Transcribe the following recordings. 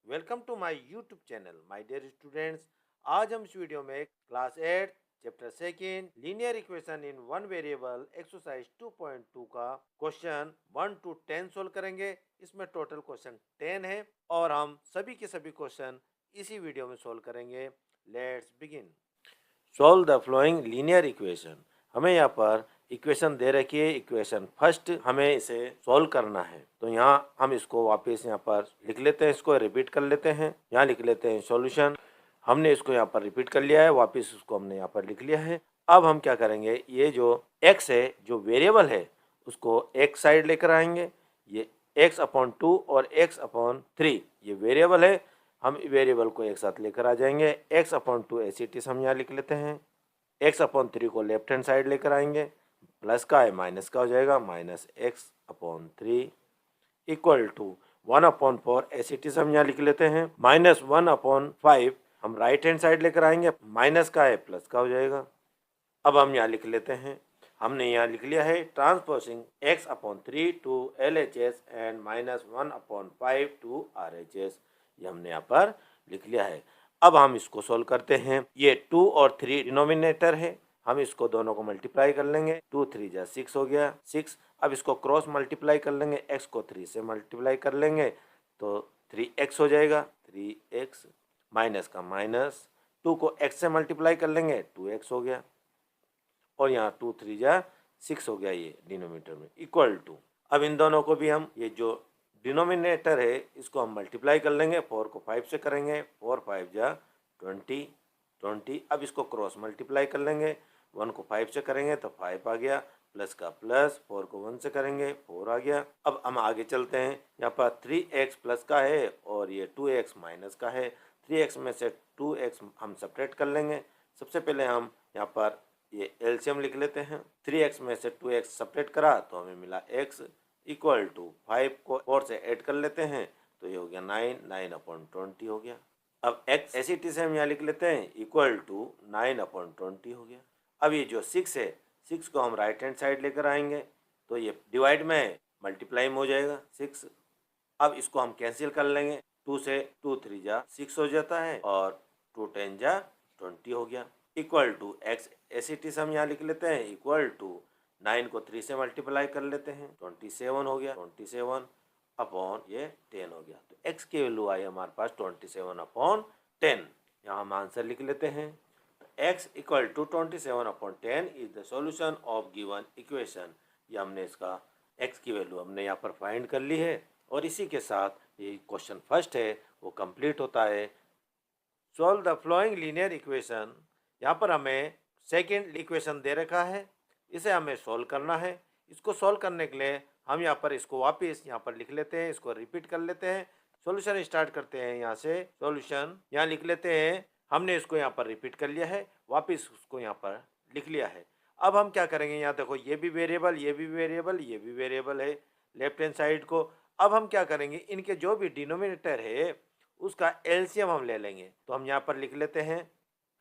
Welcome to my YouTube channel my dear students. आज हम इस वीडियो में class 8 chapter second linear equation in one variable exercise 2.2 का question 1 to 10 solve करेंगे। इसमें टोटल क्वेश्चन 10 है और हम सभी के सभी क्वेश्चन इसी वीडियो में सोल्व करेंगे। Let's begin. Solve the following linear equation. हमें यहाँ पर इक्वेशन दे रखी है। इक्वेशन फर्स्ट हमें इसे सॉल्व करना है, तो यहाँ हम इसको वापस यहाँ पर लिख लेते हैं, इसको रिपीट कर लेते हैं। यहाँ लिख लेते हैं सॉल्यूशन। हमने इसको यहाँ पर रिपीट कर लिया है, वापस उसको हमने यहाँ पर लिख लिया है। अब हम क्या करेंगे, ये जो x है जो वेरिएबल है उसको एक साइड लेकर आएंगे। ये x/2 और x/3 ये वेरिएबल है, हम वेरिएबल को एक साथ लेकर आ जाएंगे। x/2 एस इट इज हम यहाँ लिख लेते हैं। x/3 को लेफ्ट हैंड साइड लेकर आएंगे, प्लस का है माइनस का हो जाएगा, -x/3 equal to 1/4 as it is हम यहाँ लिख लेते हैं। -1/5 हम राइट हैंड साइड लेकर आएंगे, माइनस का है प्लस का हो जाएगा। अब हम यहाँ लिख लेते हैं, हमने यहाँ लिख लिया है transposing x/3 to LHS and -1/5 to RHS, ये हमने यहाँ पर लिख लिया है। अब हम इसको सोल्व करते हैं। ये 2 और 3 डिनोमिनेटर है, हम इसको दोनों को मल्टीप्लाई कर लेंगे। 2 3 जा 6 हो गया 6। अब इसको क्रॉस मल्टीप्लाई कर लेंगे, x को 3 से मल्टीप्लाई कर लेंगे तो 3x हो जाएगा। 3x माइनस का माइनस, 2 को x से मल्टीप्लाई कर लेंगे 2x हो गया, और यहाँ 2 3 जा 6 हो गया ये डिनोमिनेटर में, इक्वल टू। अब इन दोनों को भी हम, ये जो डिनोमिनेटर है इसको हम मल्टीप्लाई कर लेंगे। 4 को 5 से करेंगे, 4 5 जा 20। अब इसको क्रॉस मल्टीप्लाई कर लेंगे, 1 को 5 से करेंगे तो 5 आ गया, प्लस का प्लस, 4 को 1 से करेंगे 4 आ गया। अब हम आगे चलते हैं, यहाँ पर 3x प्लस का है और ये 2x माइनस का है। 3x में से 2x हम सेपरेट कर लेंगे। सबसे पहले हम यहाँ पर ये एलसीएम लिख लेते हैं। 3x में से 2x सेपरेट करा तो हमें मिला x इक्वल टू 5 को 4 से ऐड कर लेते हैं तो ये हो गया 9/20 हो गया। अब x ऐसी टी से हम यहाँ लिख लेते हैं इक्वल टू 9/20 हो गया। अब ये जो 6 है, 6 को हम राइट हैंड साइड लेकर आएंगे तो ये डिवाइड में मल्टीप्लाई में हो जाएगा 6। अब इसको हम कैंसिल कर लेंगे, 2 से 2 3 जा 6 हो जाता है और 2 10 जा 20 हो गया, इक्वल टू x ऐसी टी से हम यहाँ लिख लेते हैं इक्वल टू 9 को 3 से मल्टीप्लाई कर लेते हैं 27 हो गया। 27 अपॉन ये 10 हो गया, तो x की वैल्यू आई हमारे पास 27/10। यहाँ हम आंसर लिख लेते हैं। x equal to 27/10 is the solution of given equation. ये हमने इसका x की वैल्यू हमने यहाँ पर फाइंड कर ली है, और इसी के साथ ये क्वेश्चन फर्स्ट है वो कंप्लीट होता है। Solve the following linear equation. यहाँ पर हमें सेकेंड इक्वेशन दे रखा है, इसे हमें सोल्व करना है। इसको सोल्व करने के लिए हम यहाँ पर इसको वापस यहाँ पर लिख लेते हैं, इसको रिपीट कर लेते हैं। सॉल्यूशन स्टार्ट करते हैं यहाँ से। सॉल्यूशन यहाँ लिख लेते हैं, हमने इसको यहाँ पर रिपीट कर लिया है, वापस उसको यहाँ पर लिख लिया है। अब हम क्या करेंगे, यहाँ देखो ये भी वेरिएबल, ये भी वेरिएबल, ये भी वेरिएबल है लेफ्ट हैंड साइड को। अब हम क्या करेंगे, इनके जो भी डिनोमिनेटर है उसका एलसीएम हम ले लेंगे। तो हम यहाँ पर लिख लेते हैं,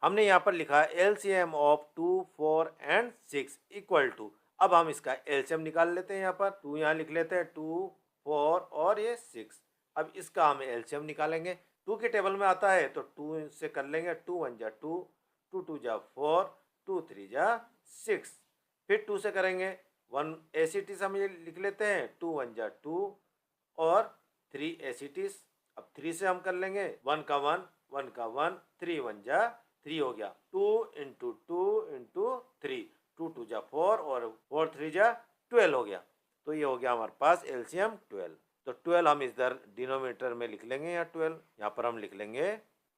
हमने यहाँ पर लिखा LCM of 2 4 and 6 equal to. अब हम इसका एलसीएम निकाल लेते हैं। यहाँ पर 2 यहाँ लिख लेते हैं, 2 4 और ये 6। अब इसका हम एलसीएम निकालेंगे। 2 के टेबल में आता है तो 2 से कर लेंगे, 2 1 जा 2, 2 2 जा 4, 2 3 जा 6। फिर 2 से करेंगे, 1 एसिटिस हम ये लिख लेते हैं, 2 1 जा 2 और 3 एसिटिस। अब 3 से हम कर लेंगे, 1 का 1, 1 का 1, 3 1 जा 3 हो गया। 2 इंटू 2 इंटू 3, 2 2 जा 4 और 4 3 जा 12 हो गया। तो ये हो गया हमारे पास एलसीएम 12। तो 12 हम इधर डिनोमिनेटर में लिख लेंगे, यहाँ 12 यहाँ पर हम लिख लेंगे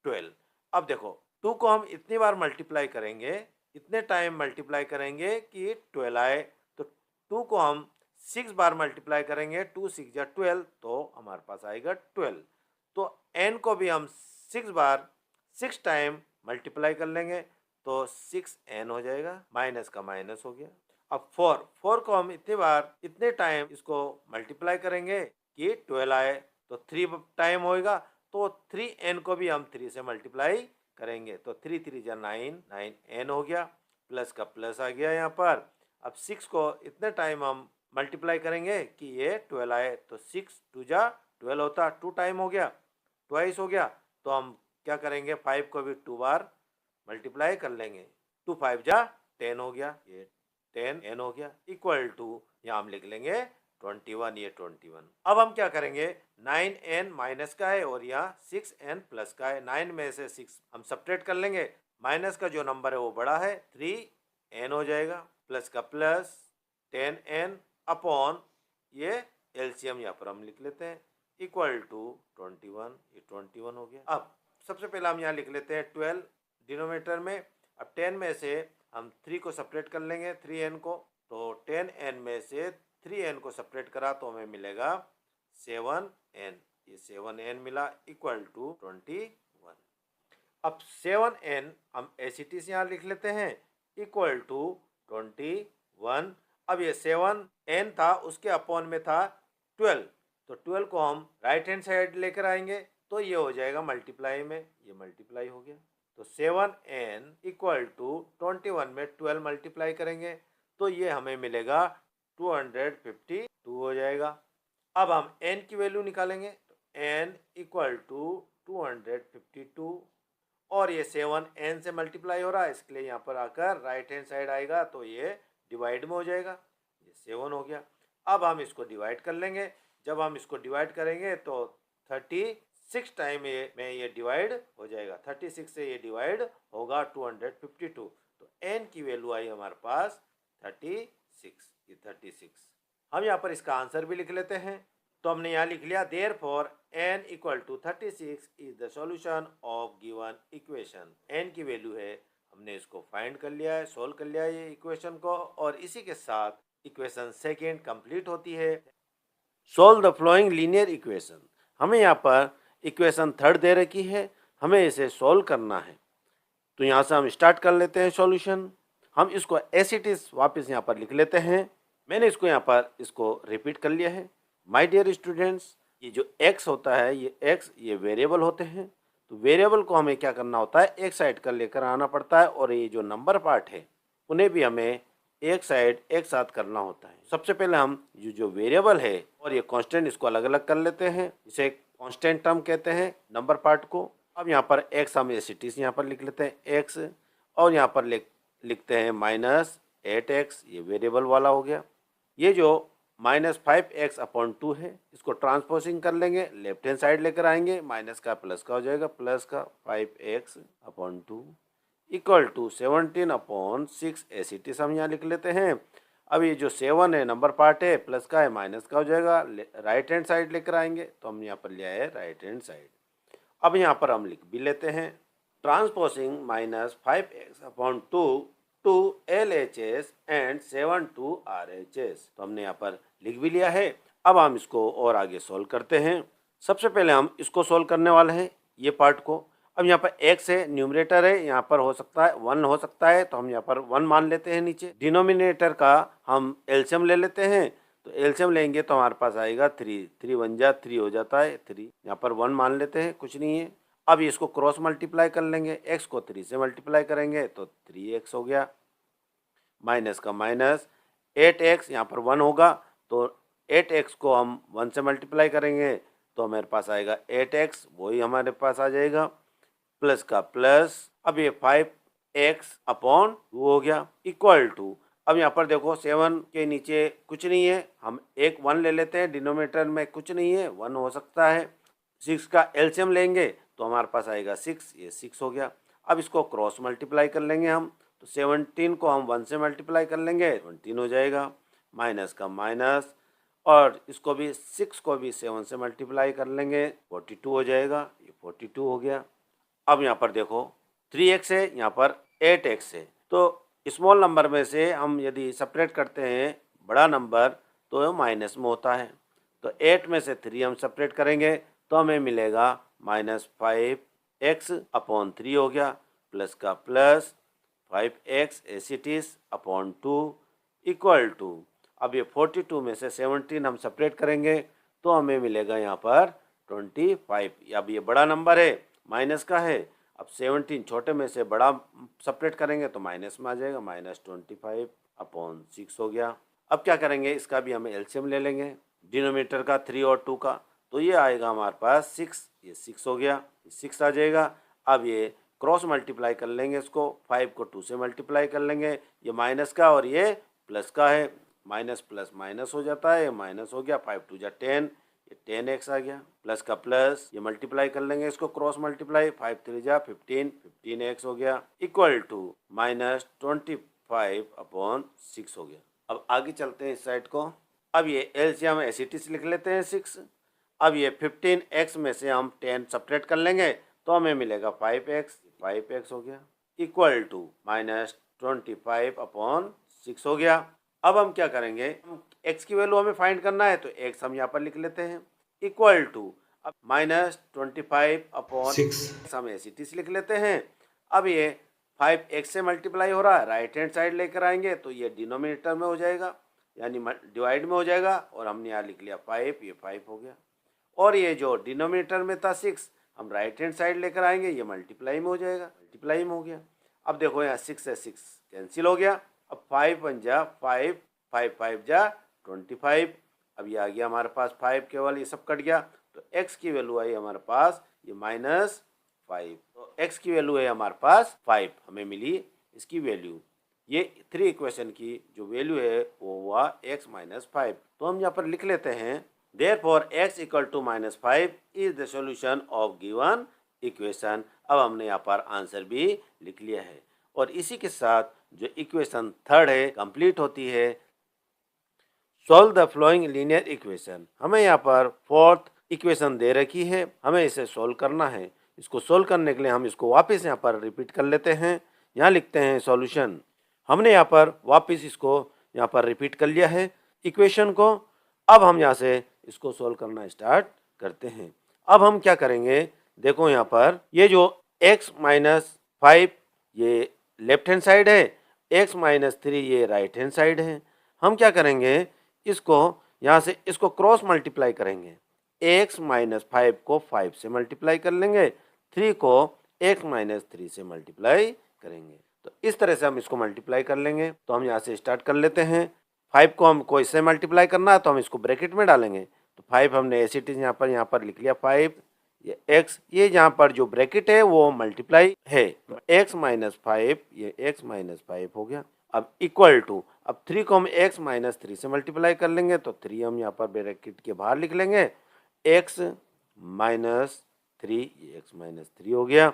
12। अब देखो 2 को हम इतनी बार मल्टीप्लाई करेंगे, इतने टाइम मल्टीप्लाई करेंगे कि 12 आए। तो 2 को हम 6 बार मल्टीप्लाई करेंगे, 2 6 जा 12, तो हमारे पास आएगा 12। तो n को भी हम 6 बार 6 टाइम मल्टीप्लाई कर लेंगे तो 6n हो जाएगा, माइनस का माइनस हो गया। अब 4 को हम इतनी बार इतने टाइम इसको मल्टीप्लाई करेंगे कि 12 आए, तो 3 टाइम होएगा। तो 3n को भी हम 3 से मल्टीप्लाई करेंगे तो 3 3 जा 9, 9n हो गया, प्लस का प्लस आ गया यहाँ पर। अब 6 को इतने टाइम हम मल्टीप्लाई करेंगे कि ये 12 आए, तो 6 2 जा 12 होता, 2 टाइम हो गया। ट्वाइस हो गया, तो हम क्या करेंगे, 5 को भी 2 बार मल्टीप्लाई कर लेंगे। 2 5 जा 10 हो गया, ये 10 n हो गया, इक्वल टू यहाँ हम लिख लेंगे 21, ये 21। अब हम क्या करेंगे, 9n माइनस का है और यहाँ 6n प्लस का है। 9 में से 6 हम सब्ट्रैक्ट कर लेंगे, माइनस का जो नंबर है वो बड़ा है, 3n हो जाएगा, प्लस का प्लस 10n अपॉन ये एलसीएम यहाँ पर हम लिख लेते हैं, इक्वल टू 21, ये 21 हो गया। अब सबसे पहले हम यहाँ लिख लेते हैं 12 डिनोमिनेटर में। अब 10 में से हम 3 को सेपरेट कर लेंगे, 3n को, तो 10n में से 3n को सेपरेट करा तो हमें मिलेगा 7n, ये 7n मिला, इक्वल टू 21। अब 7n हम एसिटी से यहाँ लिख लेते हैं, इक्वल टू 21। अब ये 7n था, उसके अपॉन में था 12, तो 12 को हम राइट हैंड साइड लेकर आएंगे तो ये हो जाएगा मल्टीप्लाई में, ये मल्टीप्लाई हो गया। तो 7n इक्वल टू 21 में 12 मल्टीप्लाई करेंगे तो ये हमें मिलेगा 252 हो जाएगा। अब हम n की वैल्यू निकालेंगे, तो n इक्वल टू 252, और ये 7n से मल्टीप्लाई हो रहा है, इसके लिए यहाँ पर आकर राइट हैंड साइड आएगा तो ये डिवाइड में हो जाएगा, ये 7 हो गया। अब हम इसको डिवाइड कर लेंगे, जब हम इसको डिवाइड करेंगे तो 36 टाइम ये डिवाइड हो जाएगा, 36 से ये डिवाइड होगा 252, तो n की वैल्यू आई हमारे पास 36, ये 36। हम यहाँ पर इसका आंसर भी लिख लेते हैं, तो हमने यहाँ लिख लिया, therefore n equal to 36 is the solution of given equation. n की वैल्यू है, हमने इसको फाइंड कर लिया है, सोल्व कर लिया है ये इक्वेशन को, और इसी के साथ इक्वेशन सेकेंड कंप्लीट होती है। Solve the following linear equation, हमें यहाँ पर इक्वेशन थर्ड दे रखी है, हमें इसे सोल्व करना है। तो यहाँ से हम स्टार्ट कर लेते हैं सॉल्यूशन। हम इसको एज इट इज वापस यहाँ पर लिख लेते हैं। मैंने इसको यहाँ पर इसको रिपीट कर लिया है। माय डियर स्टूडेंट्स, ये जो x होता है, ये x ये वेरिएबल होते हैं, तो वेरिएबल को हमें क्या करना होता है, एक साइड कर लेकर आना पड़ता है, और ये जो नंबर पार्ट है उन्हें भी हमें एक साइड एक साथ करना होता है। सबसे पहले हम जो वेरिएबल है और ये कांस्टेंट, इसको अलग अलग कर लेते हैं, इसे कांस्टेंट टर्म कहते हैं नंबर पार्ट को। अब यहाँ पर x हम एसिटीज यहाँ पर लिख लेते हैं x, और यहाँ पर लिखते हैं -8x, ये वेरिएबल वाला हो गया। ये जो -5x अपॉन 2 है, इसको ट्रांसपोजिंग कर लेंगे, लेफ्ट हैंड साइड लेकर आएंगे, माइनस का प्लस का हो जाएगा, प्लस का 5x upon 2 equal to 17 upon 6 as it is हम यहाँ लिख लेते हैं। अब ये जो 7 है नंबर पार्ट है, प्लस का है माइनस का हो जाएगा, राइट हैंड साइड लेकर आएंगे, तो हम यहाँ पर ले आए राइट हैंड साइड। अब यहाँ पर हम लिख भी लेते हैं, transposing -5x upon 2 to LHS and 7 to RHS, तो हमने यहाँ पर लिख भी लिया है। अब हम इसको और आगे सोल्व करते हैं। सबसे पहले हम इसको सोल्व करने वाले हैं, ये पार्ट को। अब यहाँ पर x है, न्यूमरेटर है, यहाँ पर हो सकता है 1 हो सकता है, तो हम यहाँ पर 1 मान लेते हैं नीचे। डिनोमिनेटर का हम एलसीएम ले लेते हैं, तो एलसीएम लेंगे तो हमारे पास आएगा 3, 3 1 जा 3 हो जाता है 3, यहाँ पर 1 मान लेते हैं, कुछ नहीं है। अब इसको क्रॉस मल्टीप्लाई कर लेंगे, x को 3 से मल्टीप्लाई करेंगे तो 3x हो गया, माइनस का माइनस 8x, यहाँ पर 1 होगा तो 8x को हम 1 से मल्टीप्लाई करेंगे तो हमारे पास आएगा 8x, वही हमारे पास आ जाएगा, प्लस का प्लस। अब ये 5x अपॉन 2 हो गया, इक्वल टू, अब यहाँ पर देखो 7 के नीचे कुछ नहीं है, हम एक 1 ले लेते हैं, डिनोमिनेटर में कुछ नहीं है, 1 हो सकता है। 6 का एलसीएम लेंगे तो हमारे पास आएगा 6, ये 6 हो गया। अब इसको क्रॉस मल्टीप्लाई कर लेंगे हम, तो 17 को हम 1 से मल्टीप्लाई कर लेंगे, 17 हो जाएगा, माइनस का माइनस, और इसको भी 6 को भी 7 से मल्टीप्लाई कर लेंगे, 42 हो जाएगा, ये 42 हो गया। अब यहाँ पर देखो 3x है, यहाँ पर 8x है, तो स्मॉल नंबर में से हम यदि सेपरेट करते हैं बड़ा नंबर तो माइनस में होता है, तो 8 में से 3 हम सेपरेट करेंगे तो हमें मिलेगा -5x अपॉन 3 हो गया, प्लस का प्लस 5x एसिटीज अपॉन 2 इक्वल टू, अब ये 42 में से 17 हम सेपरेट करेंगे तो हमें मिलेगा यहाँ पर 25। अब ये बड़ा नंबर है, माइनस का है, अब 17 छोटे में से बड़ा सेपरेट करेंगे तो माइनस में आ जाएगा, -25 अपॉन 6 हो गया। अब क्या करेंगे, इसका भी हमें एलसीएम ले लेंगे, डिनोमिनेटर का 3 और 2 का, तो ये आएगा हमारे पास 6, ये 6 हो गया, 6 आ जाएगा। अब ये क्रॉस मल्टीप्लाई कर लेंगे इसको, 5 को 2 से मल्टीप्लाई कर लेंगे, ये माइनस का और ये प्लस का है, माइनस प्लस माइनस हो जाता है, ये माइनस हो गया, 5 2 जा 10, ये 10x आ गया, प्लस का प्लस, ये मल्टीप्लाई कर लेंगे इसको क्रॉस मल्टीप्लाई, 5 3 जा 15, 15x हो गया, इक्वल टू माइनस 25/6 हो गया। अब आगे चलते हैं इस साइड को। अब ये एलसीएम एस से लिख लेते हैं 6। अब ये 15x में से हम 10 सपरेट कर लेंगे तो हमें मिलेगा 5x हो गया, इक्वल टू माइनस 25/6 हो गया। अब हम क्या करेंगे, x की वैल्यू हमें फाइंड करना है तो x हम यहाँ पर लिख लेते हैं, इक्वल टू अब माइनस 25/6 हम एस लिख लेते हैं। अब ये 5x से मल्टीप्लाई हो रहा है, राइट हैंड साइड लेकर आएंगे तो ये डिनोमिनेटर में हो जाएगा, यानी डिवाइड में हो जाएगा, और हमने यहाँ लिख लिया 5, ये 5 हो गया। और ये जो डिनोमिनेटर में था 6, हम राइट हैंड साइड लेकर आएंगे, ये मल्टीप्लाई में हो जाएगा, मल्टीप्लाई में हो गया। अब देखो यहाँ 6 से 6 कैंसिल हो गया। अब 5 1 जा 5, 5 5 जा 25। अब ये आ गया हमारे पास 5 केवल, ये सब कट गया, तो x की वैल्यू आई हमारे पास ये -5। तो x की वैल्यू है हमारे पास 5, हमें मिली इसकी वैल्यू। ये 3 इक्वेशन की जो वैल्यू है वो हुआ x -5। तो हम यहाँ पर लिख लेते हैं, therefore x equal to -5 is the solution of given equation। अब हमने यहाँ पर आंसर भी लिख लिया है, और इसी के साथ जो इक्वेशन थर्ड है कंप्लीट होती है। Solve the following linear equation. हमें यहाँ पर फोर्थ इक्वेशन दे रखी है, हमें इसे सोल्व करना है। इसको सोल्व करने के लिए हम इसको वापस यहाँ पर रिपीट कर लेते हैं। यहाँ लिखते हैं सॉल्यूशन। हमने यहाँ पर वापस इसको यहाँ पर रिपीट कर लिया है इक्वेशन को। अब हम यहाँ से इसको सोल्व करना स्टार्ट करते हैं। अब हम क्या करेंगे, देखो यहाँ पर ये जो x -5 ये लेफ्ट हैंड साइड है, x -3 ये राइट हैंड साइड है। हम क्या करेंगे, इसको यहाँ से इसको क्रॉस मल्टीप्लाई करेंगे। x -5 को 5 से मल्टीप्लाई कर लेंगे, 3 को x -3 से मल्टीप्लाई करेंगे। तो इस तरह से हम इसको मल्टीप्लाई कर लेंगे। तो हम यहाँ से स्टार्ट कर लेते हैं। 5 को हमको इससे मल्टीप्लाई करना है तो हम इसको ब्रैकेट में डालेंगे। तो 5 हमने एस इट इज यहाँ पर लिख लिया 5, ये x, ये यहाँ पर जो ब्रैकेट है वो मल्टीप्लाई है, x -5 ये x -5 हो गया। अब इक्वल टू, अब 3 को हम x -3 से मल्टीप्लाई कर लेंगे तो 3 हम यहाँ पर ब्रैकेट के बाहर लिख लेंगे, x -3 ये x -3 हो गया।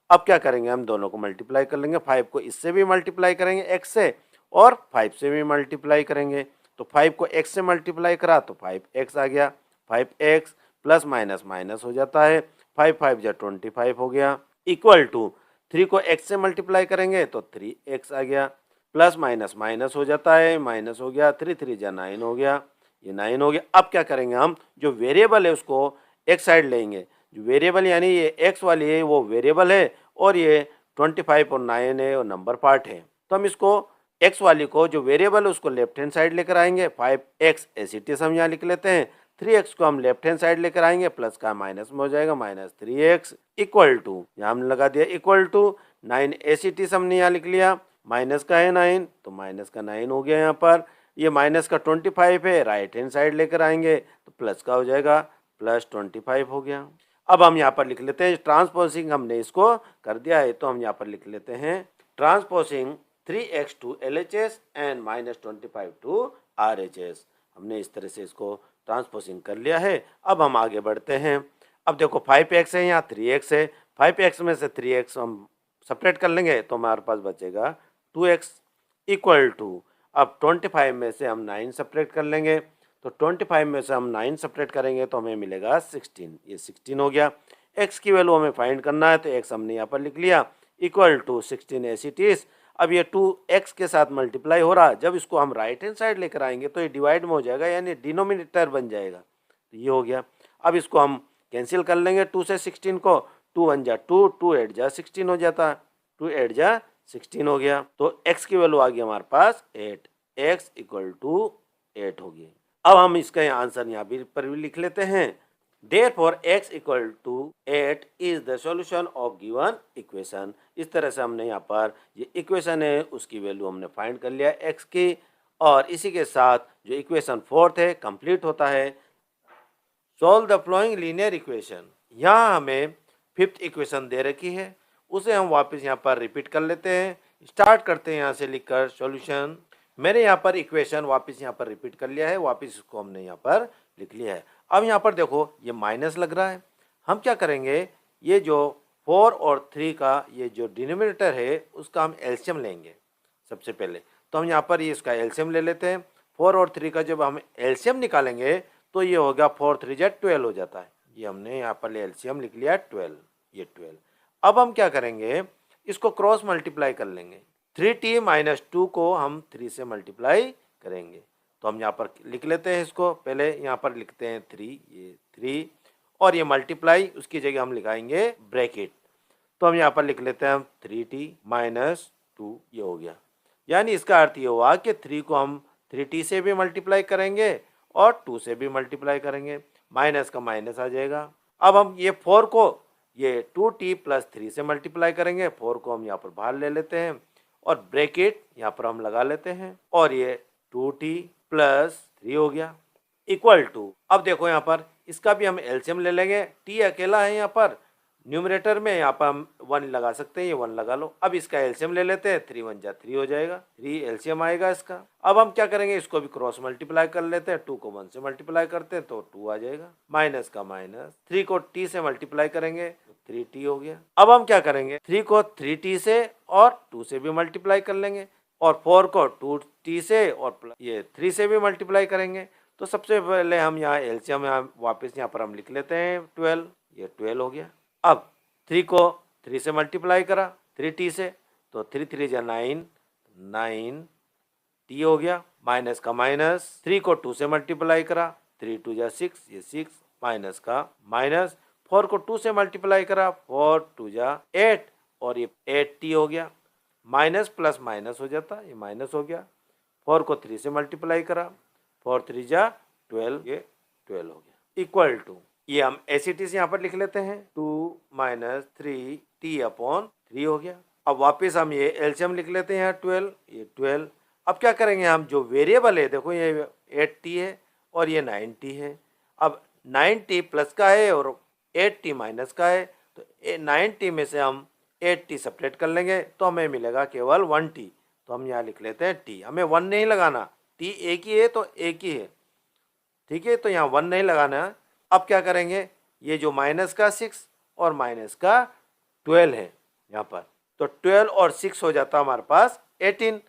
अब क्या करेंगे, हम दोनों को मल्टीप्लाई कर लेंगे। 5 को इससे भी मल्टीप्लाई करेंगे x से, और 5 से भी मल्टीप्लाई करेंगे। तो 5 को x से मल्टीप्लाई करा तो 5x आ गया, 5x प्लस माइनस माइनस हो जाता है, 5 5 जा 25 हो गया, इक्वल टू 3 को x से मल्टीप्लाई करेंगे तो 3x आ गया, प्लस माइनस माइनस हो जाता है, माइनस हो गया, 3 3 जा 9 हो गया, ये 9 हो गया। अब क्या करेंगे, हम जो वेरिएबल है उसको एक साइड लेंगे। जो वेरिएबल यानी ये x वाली है वो वेरिएबल है, और ये 25 और 9 है और नंबर पार्ट है। तो हम इसको x वाली को जो वेरिएबल है उसको लेफ्ट हैंड साइड लेकर आएंगे। 5x एस इट इज हम यहाँ लिख लेते हैं, 3x को हम लेफ्ट हैंड साइड लेकर आएंगे, प्लस का माइनस में हो जाएगा, -3x इक्वल टू, यहाँ हमने लगा दिया equal to 9 as it is हमने यहाँ लिख लिया, माइनस का है 9 तो माइनस का 9 हो गया। यहाँ पर ये माइनस का 25 है, राइट हैंड साइड लेकर आएंगे तो प्लस का हो जाएगा, +25 हो गया। अब हम यहाँ पर लिख लेते हैं ट्रांसपोजिंग, हमने इसको कर दिया है तो हम यहाँ पर लिख लेते हैं transposing 3x to LHS and -25 to RHS। हमने इस तरह से इसको ट्रांसपोजिंग कर लिया है। अब हम आगे बढ़ते हैं। अब देखो 5x है, यहाँ 3x है, 5x में से 3x हम सेपरेट कर लेंगे तो हमारे पास बचेगा 2x इक्वल टू, अब 25 में से हम 9 सेपरेट कर लेंगे, तो 25 में से हम 9 सेपरेट करेंगे तो हमें मिलेगा 16, ये 16 हो गया। x की वैल्यू हमें फाइंड करना है तो x हमने यहाँ पर लिख लिया, equal to 16 as it is. अब ये 2x के साथ मल्टीप्लाई हो रहा, जब इसको हम राइट हैंड साइड लेकर आएंगे तो ये डिवाइड में हो जाएगा, यानी डिनोमिनेटर बन जाएगा, तो ये हो गया। अब इसको हम कैंसिल कर लेंगे 2 से 16 को, 2 1 जा 2, 2 8 जा 16 हो जाता, 2 8 जा 16 हो गया। तो x की वैल्यू आ गई हमारे पास 8, x इक्वल टू 8 हो गई। अब हम इसका आंसर यहाँ पर भी लिख लेते हैं, Therefore x equal to 8 is the solution of given equation। इस तरह से हमने यहाँ पर ये इक्वेशन है उसकी वैल्यू हमने फाइंड कर लिया x की, और इसी के साथ जो इक्वेशन फोर्थ है कंप्लीट होता है। Solve the following linear equation. यहाँ हमें फिफ्थ इक्वेशन दे रखी है, उसे हम वापस यहाँ पर रिपीट कर लेते हैं। स्टार्ट करते हैं यहाँ से लिखकर सॉल्यूशन। मैंने यहाँ पर इक्वेशन वापस यहाँ पर रिपीट कर लिया है, वापस इसको हमने यहाँ पर लिख लिया है। अब यहाँ पर देखो ये माइनस लग रहा है, हम क्या करेंगे, ये जो 4 और 3 का ये जो डिनोमिनेटर है उसका हम एलसीएम लेंगे सबसे पहले। तो हम यहाँ पर ये इसका एलसीएम ले लेते हैं। 4 और 3 का जब हम एलसीएम निकालेंगे तो ये होगा 4 3 जा 12 हो जाता है। ये हमने यहाँ पर एलसीएम लिख लिया 12, ये 12। अब हम क्या करेंगे, इसको क्रॉस मल्टीप्लाई कर लेंगे। 3t माइनस 2 को हम 3 से मल्टीप्लाई करेंगे। तो हम यहाँ पर लिख लेते हैं इसको, पहले यहाँ पर लिखते हैं 3, ये 3 और ये मल्टीप्लाई, उसकी जगह हम लिखाएंगे ब्रैकेट। तो हम यहाँ पर लिख लेते हैं हम 3t माइनस 2, ये हो गया। यानी इसका अर्थ ये हुआ कि 3 को हम 3t से भी मल्टीप्लाई करेंगे और 2 से भी मल्टीप्लाई करेंगे, माइनस का माइनस आ जाएगा। अब हम ये 4 को ये 2t प्लस 3 से मल्टीप्लाई करेंगे, 4 को हम यहाँ पर बाहर ले लेते हैं और ब्रैकेट यहाँ पर हम लगा लेते हैं और ये 2t प्लस 3 हो गया इक्वल टू। अब देखो यहाँ पर इसका भी हम एलसीएम ले लेंगे। t अकेला है यहाँ पर न्यूमरेटर में, यहाँ पर हम 1 लगा सकते हैं, ये 1 लगा लो। अब इसका एलसीएम ले लेते हैं, 3 1 जा 3 हो जाएगा, 3 एलसीएम आएगा इसका। अब हम क्या करेंगे, इसको भी क्रॉस मल्टीप्लाई कर लेते हैं, 2 को 1 से मल्टीप्लाई करते हैं तो 2 आ जाएगा, माइनस का माइनस। 3 को t से मल्टीप्लाई करेंगे तो 3t हो गया। अब हम क्या करेंगे, 3 को 3t से और 2 से भी मल्टीप्लाई कर लेंगे और 4 को 2t से और ये 3 से भी मल्टीप्लाई करेंगे। तो सबसे पहले हम यहाँ एलसीएम वापस यहाँ पर हम लिख लेते हैं 12, ये 12 हो गया। अब 3 को 3 से मल्टीप्लाई करा 3t से तो 3 3 जा 9, 9t हो गया, माइनस का माइनस। 3 को 2 से मल्टीप्लाई करा 3 2 जा 6, ये 6, माइनस का माइनस। 4 को 2 से मल्टीप्लाई करा 4 2 जा 8 और ये 8t हो गया, माइनस प्लस माइनस हो जाता, ये माइनस हो गया। 4 को 3 से मल्टीप्लाई करा 4 3 जा 12, ये 12 हो गया इक्वल टू। ये हम एसिटीज यहाँ पर लिख लेते हैं 2 माइनस 3t अपॉन 3 हो गया। अब वापस हम ये एलसीएम लिख लेते हैं यहाँ 12, ये 12। अब क्या करेंगे, हम जो वेरिएबल है देखो ये 8t है और ये 9t है। अब 9t प्लस का है और 8t माइनस का है, तो 9t में से हम 8t सेपरेट कर लेंगे तो हमें मिलेगा केवल 1t। तो हम यहाँ लिख लेते हैं t, हमें 1 नहीं लगाना, t एक ही है तो एक ही है, ठीक है, तो यहाँ 1 नहीं लगाना। अब क्या करेंगे, ये जो माइनस का 6 और माइनस का 12 है यहाँ पर, तो 12 और 6 हो जाता है हमारे पास 18,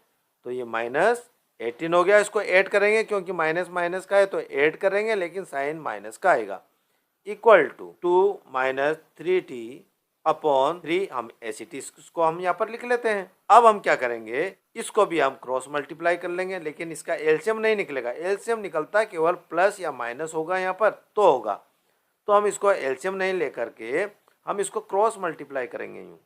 तो ये माइनस 18 हो गया। इसको ऐड करेंगे क्योंकि माइनस माइनस का है तो ऐड करेंगे, लेकिन साइन माइनस का आएगा equal to 2 minus 3t upon 3। हम एसिटी को हम यहाँ पर लिख लेते हैं। अब हम क्या करेंगे, इसको भी हम क्रॉस मल्टीप्लाई कर लेंगे, लेकिन इसका एलसीएम नहीं निकलेगा। एलसीएम निकलता केवल प्लस या माइनस होगा यहाँ पर तो होगा, तो हम इसको एलसीएम नहीं लेकर के हम इसको क्रॉस मल्टीप्लाई करेंगे यूँ।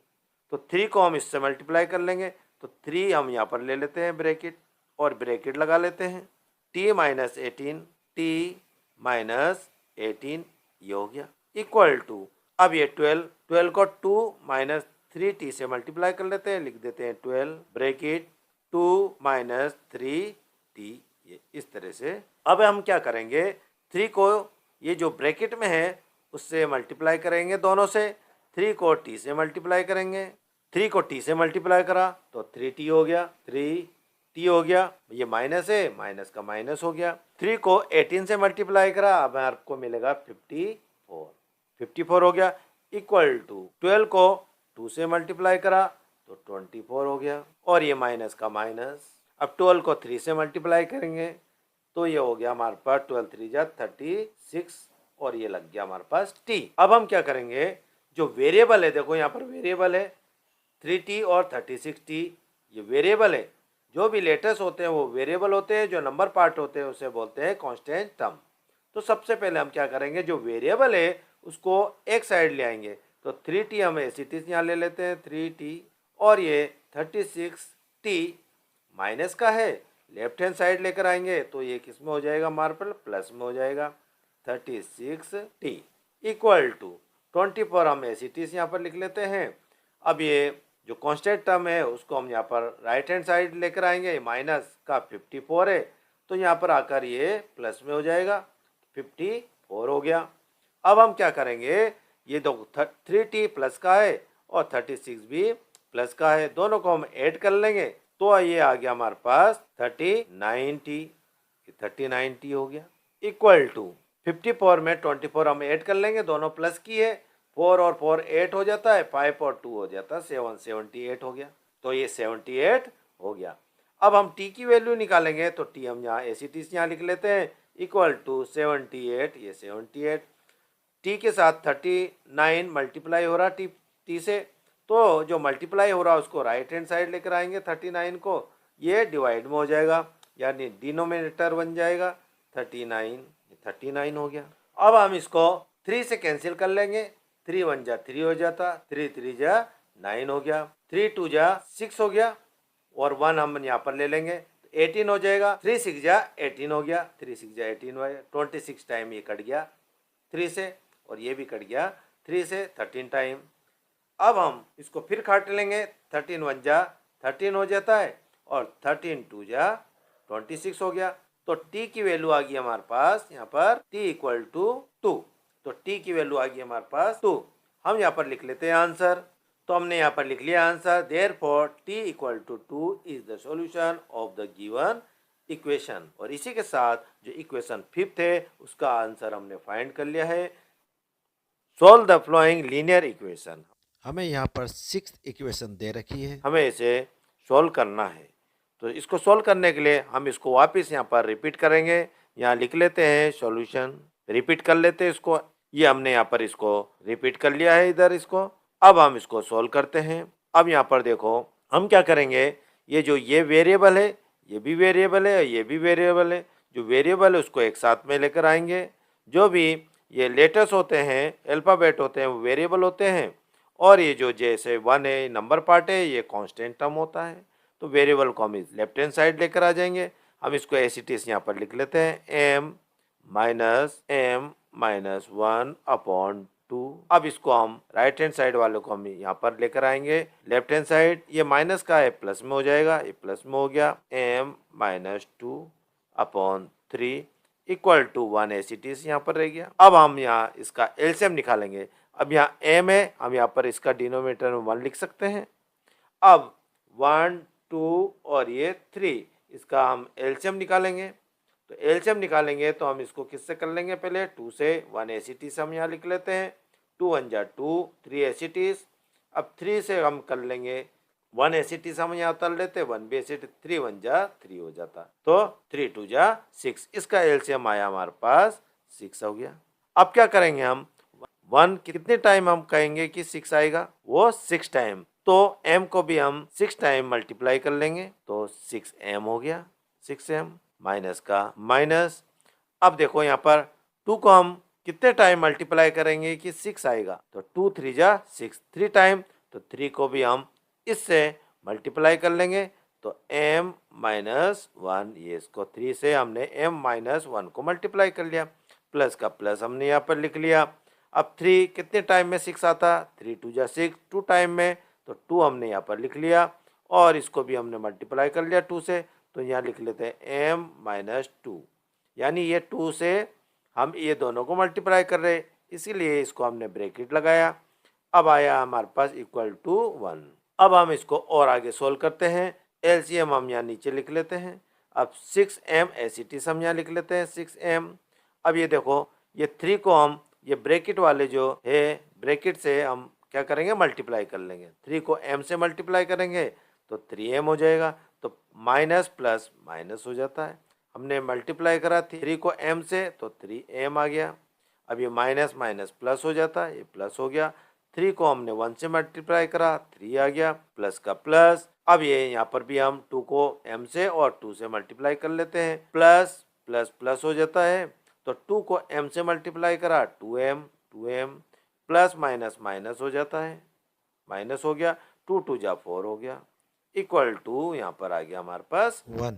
तो 3 को हम इससे मल्टीप्लाई कर लेंगे तो 3 हम यहाँ पर ले लेते हैं ब्रैकेट और ब्रैकेट लगा लेते हैं t माइनस 18, t माइनस 18, ये हो गया इक्वल टू। अब ये 12 को 2 माइनस 3t से मल्टीप्लाई कर लेते हैं, लिख देते हैं 12 ब्रैकेट 2 माइनस 3t, ये इस तरह से। अब हम क्या करेंगे, 3 को ये जो ब्रैकेट में है उससे मल्टीप्लाई करेंगे दोनों से, 3 को t से मल्टीप्लाई करेंगे, 3 को t से मल्टीप्लाई करा तो 3t हो गया, 3t हो गया, ये माइनस है, माइनस का माइनस हो गया। 3 को 18 से मल्टीप्लाई करा, अब आपको मिलेगा 54 हो गया इक्वल टू 12 को 2 से मल्टीप्लाई करा तो 24 हो गया और ये माइनस का माइनस। अब 12 को 3 से मल्टीप्लाई करेंगे तो ये हो गया हमारे पास 12 3 जा 36 और ये लग गया हमारे पास t। अब हम क्या करेंगे, जो वेरिएबल है देखो यहाँ पर वेरिएबल है 3t और 36t, ये वेरिएबल है। जो भी लेटर्स होते हैं वो वेरिएबल होते हैं, जो नंबर पार्ट होते हैं उसे बोलते हैं कांस्टेंट टर्म। तो सबसे पहले हम क्या करेंगे, जो वेरिएबल है उसको एक साइड ले आएंगे, तो 3t हम एसिटी यहाँ ले लेते हैं 3t और ये 36t माइनस का है, लेफ्ट हैंड साइड लेकर आएंगे तो ये किस में हो जाएगा, हमारे पर प्लस में हो जाएगा 36t इक्वल टू 24 हम एसिटी यहाँ पर लिख लेते हैं। अब ये जो कांस्टेंट टर्म है उसको हम यहाँ पर राइट हैंड साइड लेकर आएंगे, माइनस का 54 है तो यहाँ पर आकर ये प्लस में हो जाएगा 4 हो गया। अब हम क्या करेंगे, ये दो 3t प्लस का है और 36 भी प्लस का है, दोनों को हम ऐड कर लेंगे तो ये आ गया हमारे पास 39t, 39t हो गया। इक्वल टू 54 में 24 हम ऐड कर लेंगे, दोनों प्लस की है, 4 और 4 8 हो जाता है, 5 और 2 हो जाता है 7, 78 हो गया। तो ये 78 हो गया। अब हम t की वैल्यू निकालेंगे तो t हम यहाँ एसिटीज यहाँ लिख लेते हैं, इक्वल टू 78, ये 78, t के साथ 39 मल्टीप्लाई हो रहा t से, तो जो मल्टीप्लाई हो रहा उसको राइट हैंड साइड लेकर आएंगे 39 को, ये डिवाइड में हो जाएगा, यानी डिनोमिनेटर बन जाएगा 39, 39 हो गया। अब हम इसको 3 से कैंसिल कर लेंगे, 3 1 जा 3 हो जाता, 3 3 जा 9 हो गया, 3 2 जा 6 हो गया और 1 हम यहाँ पर ले लेंगे 18 हो जाएगा, 3 6 जा 18 हो गया, 3 6 जा 18 हो गया, 26 टाइम ये कट गया 3 से और ये भी कट गया 3 से 13 टाइम। अब हम इसको फिर काट लेंगे, 13 1 जा 13 हो जाता है और 13 2 जा 26 हो गया। तो t की वैल्यू आ गई हमारे पास यहाँ पर t इक्वल टू 2, तो t की वैल्यू आ गई हमारे पास 2। हम यहाँ पर लिख लेते हैं आंसर, तो हमने यहाँ पर लिख लिया answer, therefore t equal to 2 is the solution of the given equation. और इसी के साथ जो इक्वेशन 5th है उसका आंसर हमने फाइंड कर लिया है। Solve the following linear equation. हमें यहाँ पर 6th इक्वेशन दे रखी है, हमें इसे सॉल्व करना है, तो इसको सॉल्व करने के लिए हम इसको वापस यहाँ पर रिपीट करेंगे। यहाँ लिख लेते हैं सॉल्यूशन, रिपीट कर लेते हैं इसको, ये हमने यहाँ पर इसको रिपीट कर लिया है इधर इसको। अब हम इसको सॉल्व करते हैं। अब यहाँ पर देखो हम क्या करेंगे, ये जो ये वेरिएबल है ये भी वेरिएबल है और ये भी वेरिएबल है, जो वेरिएबल है उसको एक साथ में लेकर आएंगे, जो भी ये लेटर्स होते हैं अल्फ़ाबेट होते हैं वो वेरिएबल होते हैं, और ये जो जैसे 1 है नंबर पार्ट है ये कांस्टेंट टर्म होता है, तो वेरिएबल को हम लेफ्ट हैंड साइड लेकर आ जाएंगे। हम इसको एस इट इज यहाँ पर लिख लेते हैं m-1/2। अब इसको हम राइट हैंड साइड वालों को हम यहाँ पर लेकर आएंगे लेफ्ट हैंड साइड, ये माइनस का है प्लस में हो जाएगा, ये प्लस में हो गया, m-2/3 equal to 1 as it is यहाँ पर रह गया। अब हम यहाँ इसका एलसीएम निकालेंगे। अब यहाँ m है, हम यहाँ पर इसका डिनोमिनेटर में 1 लिख सकते हैं। अब 1 2 और ये 3, इसका हम एलसीएम निकालेंगे। तो एलसीएम निकालेंगे तो हम इसको किससे कर लेंगे, पहले 2 से 1 एसिटीज हम यहाँ लिख लेते हैं, 2 1 जा 2, 3 एसिटीज। अब 3 से हम कर लेंगे 1 एसिटीज हम यहाँ उतार लेते हैं, 1 भी एसिटीज, 3 1 जा 3 हो जाता, तो 3 2 जा 6, इसका एलसीएम आया हमारे पास 6 हो गया। अब क्या करेंगे हम, 1 कितने टाइम हम कहेंगे कि 6 आएगा, वो 6 टाइम, तो m को भी हम 6 टाइम मल्टीप्लाई कर लेंगे तो 6m हो गया, 6m माइनस का माइनस। अब देखो यहाँ पर 2 को हम कितने टाइम मल्टीप्लाई करेंगे कि 6 आएगा, तो 2 3 जा 6, 3 टाइम, तो 3 को भी हम इससे मल्टीप्लाई कर लेंगे तो m माइनस 1, ये इसको 3 से हमने m माइनस 1 को मल्टीप्लाई कर लिया, प्लस का प्लस हमने यहाँ पर लिख लिया। अब 3 कितने टाइम में 6 आता, 3 2 जा 6, 2 टाइम में, तो 2 हमने यहाँ पर लिख लिया और इसको भी हमने मल्टीप्लाई कर लिया 2 से, तो यहाँ लिख लेते हैं m माइनस 2, यानी ये 2 से हम ये दोनों को मल्टीप्लाई कर रहे, इसीलिए इसको हमने ब्रैकेट लगाया। अब आया हमारे पास इक्वल टू 1। अब हम इसको और आगे सोल्व करते हैं, एलसीएम हम यहाँ नीचे लिख लेते हैं। अब 6m एसिटीज हम यहाँ लिख लेते हैं 6m। अब ये देखो ये 3 को हम ये ब्रैकेट वाले जो है ब्रैकेट से हम क्या करेंगे, मल्टीप्लाई कर लेंगे, 3 को m से मल्टीप्लाई करेंगे तो 3m हो जाएगा, तो माइनस प्लस माइनस हो जाता है। हमने मल्टीप्लाई करा 3 को m से तो 3m आ गया। अब ये माइनस माइनस प्लस हो जाता है, ये प्लस हो गया। 3 को हमने 1 से मल्टीप्लाई करा, 3 आ गया, प्लस का प्लस। अब ये यहाँ पर भी हम 2 को m से और 2 से मल्टीप्लाई कर लेते हैं, प्लस प्लस प्लस हो जाता है, तो 2 को m से मल्टीप्लाई करा 2m, 2m plus minus minus हो जाता है, माइनस हो गया, 2 2 जा 4 हो गया, इक्वल टू यहाँ पर आ गया हमारे पास 1।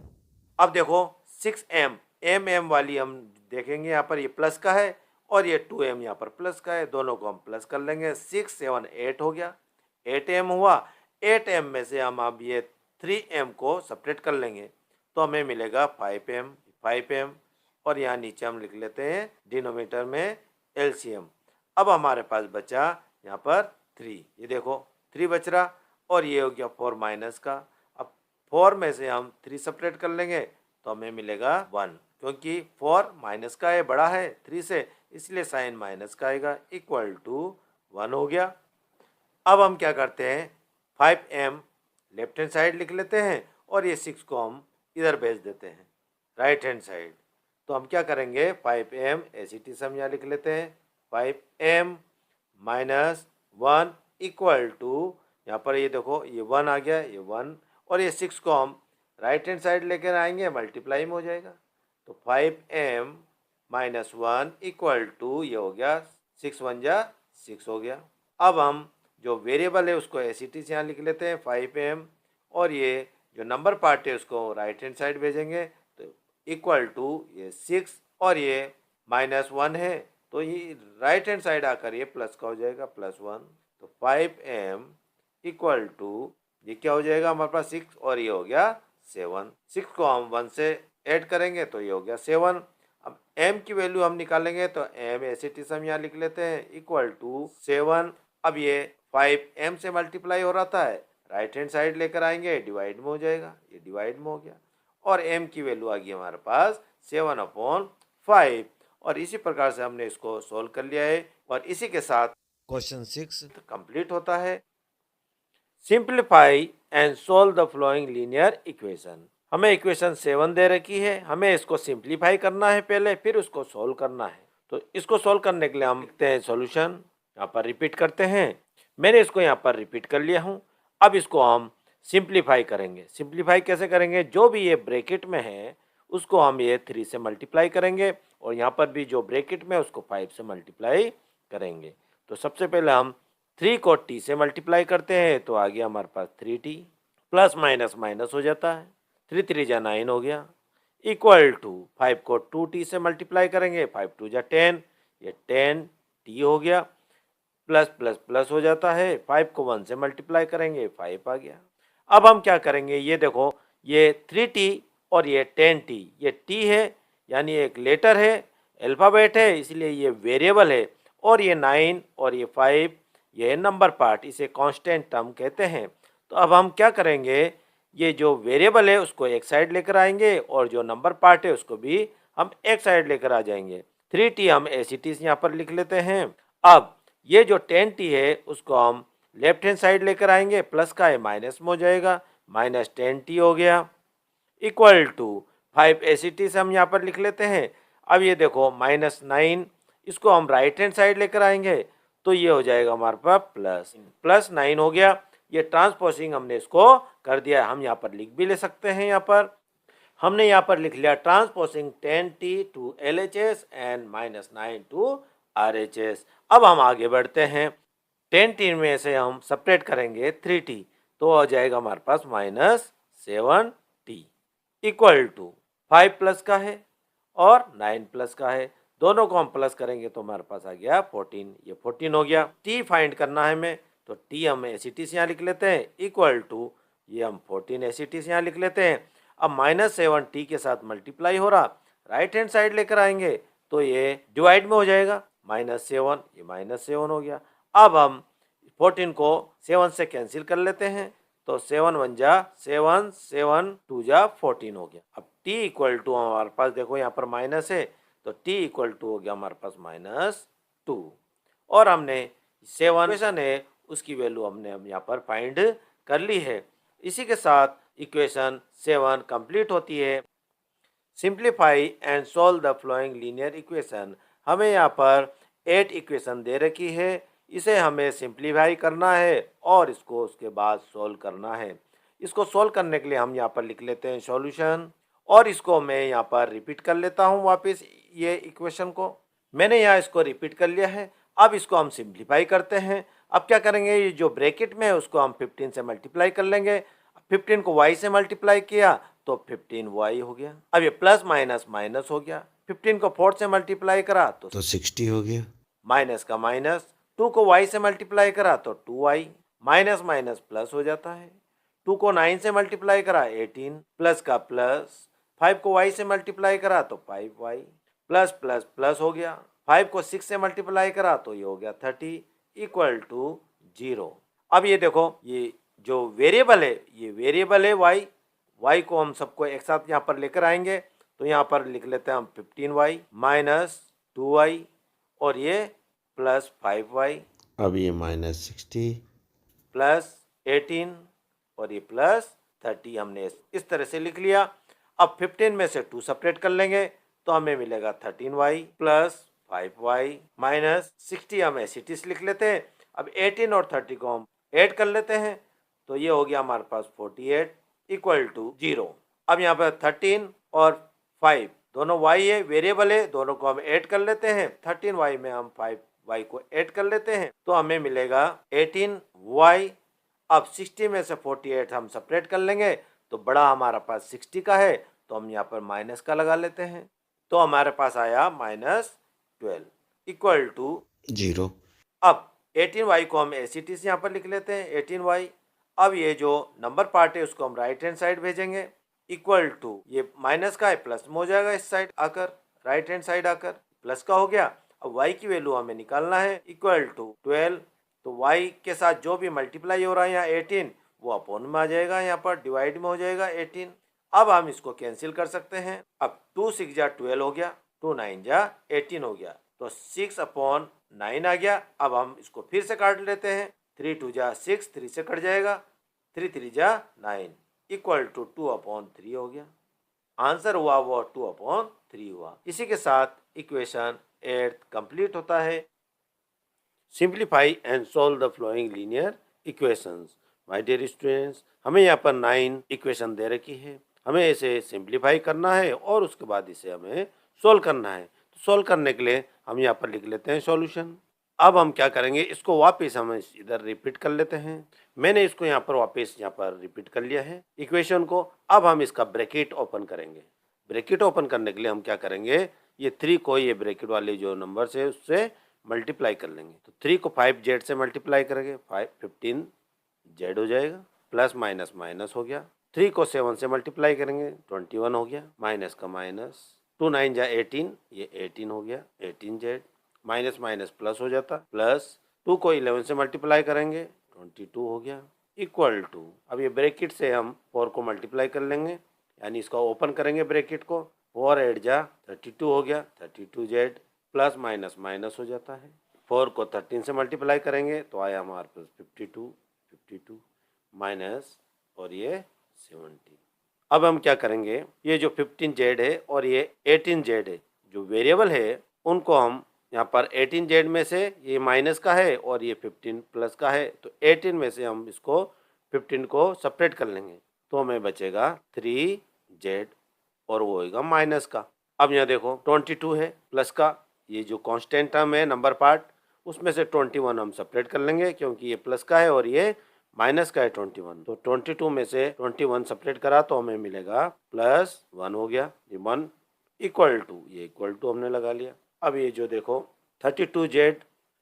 अब देखो 6m, m वाली हम देखेंगे यहाँ पर ये प्लस का है और ये 2m यहाँ पर प्लस का है, दोनों को हम प्लस कर लेंगे, 6 7 8 हो गया, 8m हुआ। 8m में से हम अब ये 3m को सब्ट्रैक्ट कर लेंगे तो हमें मिलेगा 5m, 5m और यहाँ नीचे हम लिख लेते हैं डिनोमिनेटर में एलसीएम। अब हमारे पास बचा यहाँ पर 3, ये देखो 3 बच रहा और ये हो गया 4 माइनस का। अब 4 में से हम 3 सेपरेट कर लेंगे तो हमें मिलेगा 1, क्योंकि 4 माइनस का है, बड़ा है 3 से, इसलिए साइन माइनस का आएगा, इक्वल टू 1 हो गया। अब हम क्या करते हैं 5m लेफ्ट हैंड साइड लिख लेते हैं और ये 6 को हम इधर भेज देते हैं राइट हैंड साइड। तो हम क्या करेंगे 5m एसिटी सम यहाँ लिख लेते हैं 5m माइनस 1 इक्वल टू, यहाँ पर ये देखो ये 1 आ गया, ये 1 और ये 6 को हम राइट हैंड साइड लेकर आएंगे, मल्टीप्लाई में हो जाएगा। तो 5m माइनस 1 इक्वल टू ये हो गया 6 1 जा 6 हो गया। अब हम जो वेरिएबल है उसको एसिटी से यहाँ लिख लेते हैं 5m और ये जो नंबर पार्ट है उसको राइट हैंड साइड भेजेंगे तो इक्वल टू ये 6 और ये माइनस 1 है तो ये राइट हैंड साइड आकर ये प्लस का हो जाएगा +1। तो 5m इक्वल टू ये क्या हो जाएगा हमारे पास 6 और ये हो गया 7। 6 को हम 1 से ऐड करेंगे तो ये हो गया 7। अब m की वैल्यू हम निकालेंगे तो m एसिटी सम यहाँ लिख लेते हैं इक्वल टू 7। अब ये 5m से मल्टीप्लाई हो रहा था, राइट हैंड साइड लेकर आएंगे डिवाइड में हो जाएगा, ये डिवाइड में हो गया और m की वैल्यू आ गई हमारे पास 7/5 और इसी प्रकार से हमने इसको सोल्व कर लिया है और इसी के साथ क्वेश्चन 6 कंप्लीट होता है। Simplify and solve the following linear equation. हमें इक्वेशन 7 दे रखी है, हमें इसको सिंप्लीफाई करना है पहले, फिर उसको सोल्व करना है। तो इसको सोल्व करने के लिए हम लिखते हैं सॉल्यूशन, यहाँ पर रिपीट करते हैं। मैंने इसको यहाँ पर रिपीट कर लिया हूँ। अब इसको हम सिंप्लीफाई करेंगे। सिंप्लीफाई कैसे करेंगे, जो भी ये ब्रैकेट में है उसको हम ये 3 से मल्टीप्लाई करेंगे और यहाँ पर भी जो ब्रैकेट में है उसको 5 से मल्टीप्लाई करेंगे। तो सबसे पहले हम 3 को t से मल्टीप्लाई करते हैं तो आ गया हमारे पास 3t, प्लस माइनस माइनस हो जाता है, 3 3 जा 9 हो गया, इक्वल टू 5 को 2t से मल्टीप्लाई करेंगे, 5 2 जा 10, ये 10t हो गया, प्लस प्लस प्लस हो जाता है, 5 को 1 से मल्टीप्लाई करेंगे 5 आ गया। अब हम क्या करेंगे, ये देखो ये 3t और ये 10t, ये t है यानी एक लेटर है, अल्फ़ाबेट है, इसलिए ये वेरिएबल है, और ये 9 और ये 5 ये नंबर पार्ट, इसे कांस्टेंट टर्म कहते हैं। तो अब हम क्या करेंगे, ये जो वेरिएबल है उसको एक साइड लेकर आएंगे और जो नंबर पार्ट है उसको भी हम एक साइड लेकर आ जाएंगे। 3t हम एसिटीज यहाँ पर लिख लेते हैं। अब ये जो 10t है उसको हम लेफ्ट हैंड साइड लेकर आएंगे, प्लस का है माइनस में हो जाएगा, माइनस 10t हो गया, इक्वल टू 5 एसिटी से हम यहाँ पर लिख लेते हैं। अब ये देखो -9, इसको हम राइट हैंड साइड लेकर आएंगे तो ये हो जाएगा हमारे पास +9 हो गया। ये ट्रांसपोजिंग हमने इसको कर दिया है, हम यहाँ पर लिख भी ले सकते हैं। यहाँ पर हमने यहाँ पर लिख लिया transposing 10t to LHS and -9 to RHS। अब हम आगे बढ़ते हैं, 10t में से हम सेपरेट करेंगे 3t तो हो जाएगा हमारे पास -7t इक्वल टू 5 प्लस का है और 9 प्लस का है, दोनों को हम प्लस करेंगे तो हमारे पास आ गया 14, ये 14 हो गया। t फाइंड करना है हमें तो t हम एसिटीज यहाँ लिख लेते हैं, इक्वल टू ये हम 14 एसिटीज यहाँ लिख लेते हैं। अब -7t के साथ मल्टीप्लाई हो रहा, राइट हैंड साइड लेकर आएंगे तो ये डिवाइड में हो जाएगा, -7, ये -7 हो गया। अब हम 14 को 7 से कैंसिल कर लेते हैं तो 7 1 जा 7, 7 2 जा 14 हो गया। अब t इक्वल टू हमारे पास देखो यहाँ पर माइनस है तो t इक्वल टू हो गया हमारे पास -2 और हमने 7 इक्वेशन है उसकी वैल्यू हमने हम यहाँ पर फाइंड कर ली है। इसी के साथ इक्वेशन 7 कंप्लीट होती है। Simplify and solve the following linear equation. हमें यहाँ पर 8 इक्वेशन दे रखी है, इसे हमें सिंप्लीफाई करना है और इसको उसके बाद सोल्व करना है। इसको सोल्व करने के लिए हम यहाँ पर लिख लेते हैं सॉल्यूशन और इसको मैं यहाँ पर रिपीट कर लेता हूँ वापस ये इक्वेशन को। मैंने यहाँ इसको रिपीट कर लिया है। अब इसको हम सिंप्लीफाई करते हैं। अब क्या करेंगे, ये जो ब्रैकेट में है उसको हम 15 से मल्टीप्लाई कर लेंगे। 15 को y से मल्टीप्लाई किया तो 15y हो गया। अब ये प्लस माइनस माइनस हो गया, 15 को 4 से मल्टीप्लाई करा तो 60 हो गया। माइनस का माइनस, 2 को y से मल्टीप्लाई करा तो 2y, माइनस माइनस प्लस हो जाता है। 2 को 9 से मल्टीप्लाई करा 18, प्लस का प्लस, 5 को y से मल्टीप्लाई करा तो 5y प्लस प्लस प्लस हो गया। 5 को 6 से मल्टीप्लाई करा तो ये हो गया 30 इक्वल टू 0। अब ये देखो, ये जो वेरिएबल है ये वेरिएबल है y को हम सबको एक साथ यहाँ पर लेकर आएंगे तो यहाँ पर लिख लेते हैं हम 15y माइनस 2y और ये प्लस 5y अब ये -60 प्लस 18 और ये प्लस 30 हमने इस तरह से लिख लिया। अब 15 में से 2 सेपरेट कर लेंगे तो हमें मिलेगा 13y प्लस 5y माइनस 60 हम ऐसे लिख लेते हैं। अब 18 और 30 को हम ऐड कर लेते हैं तो ये हो गया हमारे पास 48 इक्वल टू 0। अब यहाँ पर 13 और 5 दोनों y है, वेरिएबल है, दोनों को हम ऐड कर लेते हैं। 13y में हम 5y को ऐड कर लेते हैं तो हमें मिलेगा 18y। अब 60 में से 48 हम सेपरेट कर लेंगे तो बड़ा हमारा पास 60 का है तो हम यहाँ पर माइनस का लगा लेते हैं तो हमारे पास आया -12 इक्वल टू 0। अब 18y को हम एस यहाँ पर लिख लेते हैं 18y। अब ये जो नंबर पार्ट है उसको हम राइट हैंड साइड भेजेंगे इक्वल टू, ये माइनस का है प्लस में हो जाएगा इस साइड आकर, राइट हैंड साइड आकर प्लस का हो गया। अब y की वैल्यू हमें निकालना है इक्वल टू 12, तो y के साथ जो भी मल्टीप्लाई हो रहा है यहाँ 18 वो अपॉन में आ जाएगा, यहाँ पर डिवाइड में हो जाएगा 18। अब हम इसको कैंसिल कर सकते हैं। अब 2 6 जा 12 हो गया, 2 9 जा 18 हो गया तो 6/9 आ गया। अब हम इसको फिर से काट लेते हैं, 3 2 जा 6, 3 से कट जाएगा, 3 3 जा 9 इक्वल टू 2/3 हो गया। आंसर हुआ वो 2/3 हुआ। इसी के साथ इक्वेशन 8 कंप्लीट होता है। Simplify and solve the following linear equations. My dear students, हमें यहाँ पर 9 इक्वेशन दे रखी है, हमें इसे सिंप्लीफाई करना है और उसके बाद इसे हमें सोल्व करना है। तो सोल्व करने के लिए हम यहाँ पर लिख लेते हैं सॉल्यूशन। अब हम क्या करेंगे, इसको वापस हम इधर रिपीट कर लेते हैं। मैंने इसको यहाँ पर वापस यहाँ पर रिपीट कर लिया है इक्वेशन को। अब हम इसका ब्रैकेट ओपन करेंगे। ब्रैकेट ओपन करने के लिए हम क्या करेंगे, ये 3 को ये ब्रैकेट वाले जो नंबर है उससे मल्टीप्लाई कर लेंगे। तो 3 को 5z से मल्टीप्लाई करेंगे, 15z हो जाएगा, प्लस माइनस माइनस हो गया। 3 को 7 से मल्टीप्लाई करेंगे, 21 हो गया, माइनस का माइनस, 2 9 जा 18, ये 18 हो गया, 18z, माइनस माइनस प्लस हो जाता, प्लस 2 को 11 से मल्टीप्लाई करेंगे, 22 हो गया, इक्वल टू, अब ये ब्रैकेट से हम 4 को मल्टीप्लाई कर लेंगे, यानी इसका ओपन करेंगे ब्रैकेट को, 4 8 जा 32 हो गया, 32z, प्लस माइनस माइनस हो जाता है। 4 को 13 से मल्टीप्लाई करेंगे तो आया हमारे पास 52 माइनस और ये 70। अब हम क्या करेंगे, ये जो 15z है और ये 18z है, जो वेरिएबल है उनको हम यहाँ पर 18z में से ये माइनस का है और ये 15 प्लस का है, तो 18 में से हम इसको 15 को सेपरेट कर लेंगे तो हमें बचेगा 3z और वो होगा माइनस का। अब यहाँ देखो 22 है प्लस का, ये जो कांस्टेंट टर्म है नंबर पार्ट उसमें से 21 हम सेपरेट कर लेंगे क्योंकि ये प्लस का है और ये माइनस का है 21, तो 22 में से 21 सेपरेट करा तो हमें मिलेगा +1 हो गया, ये 1 इक्वल टू, ये इक्वल टू हमने लगा लिया। अब ये जो देखो 32z,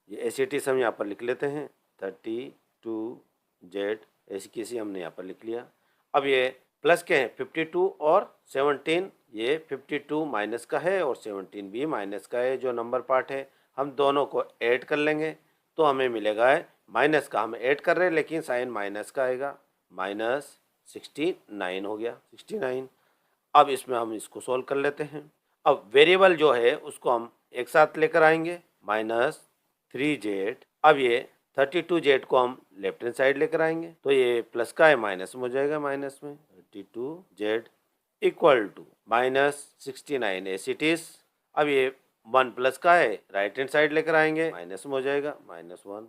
ये एसिटिस हम यहाँ पर लिख लेते हैं, 32z ऐसी किसी हमने यहाँ पर लिख लिया। अब ये प्लस के हैं 52 और 17, ये 52 माइनस का है और 17 भी माइनस का है, जो नंबर पार्ट है हम दोनों को ऐड कर लेंगे तो हमें मिलेगा है माइनस का, हम ऐड कर रहे हैं लेकिन साइन माइनस का आएगा, -69 हो गया, 69। अब इसमें हम इसको सोल्व कर लेते हैं। अब वेरिएबल जो है उसको हम एक साथ लेकर आएंगे, -3z। अब ये 32z को हम लेफ्ट हैंड साइड लेकर आएंगे तो ये प्लस का है माइनस में हो जाएगा, माइनस में 32z equal to -69 as it is. अब ये 1 प्लस का है, राइट हैंड साइड लेकर आएंगे, माइनस में हो जाएगा, -1।